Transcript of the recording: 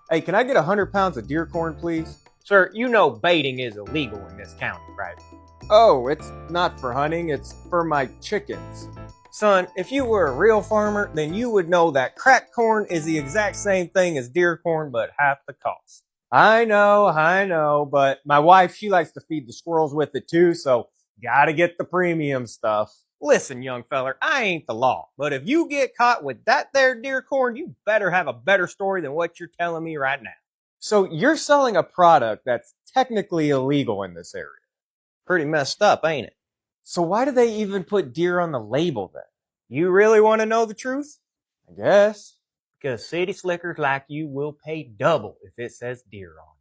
Hey, can I get 100 pounds of deer corn, please? Sir, you know baiting is illegal in this county, right? Oh, it's not for hunting, it's for my chickens. Son, if you were a real farmer, then you would know that cracked corn is the exact same thing as deer corn, but half the cost. I know, but my wife, she likes to feed the squirrels with it too, so gotta get the premium stuff. Listen, young feller, I ain't the law, but if you get caught with that there deer corn, you better have a better story than what you're telling me right now. So you're selling a product that's technically illegal in this area. Pretty messed up, ain't it? So why do they even put deer on the label then? You really want to know the truth? I guess. Because city slickers like you will pay double if it says deer on it.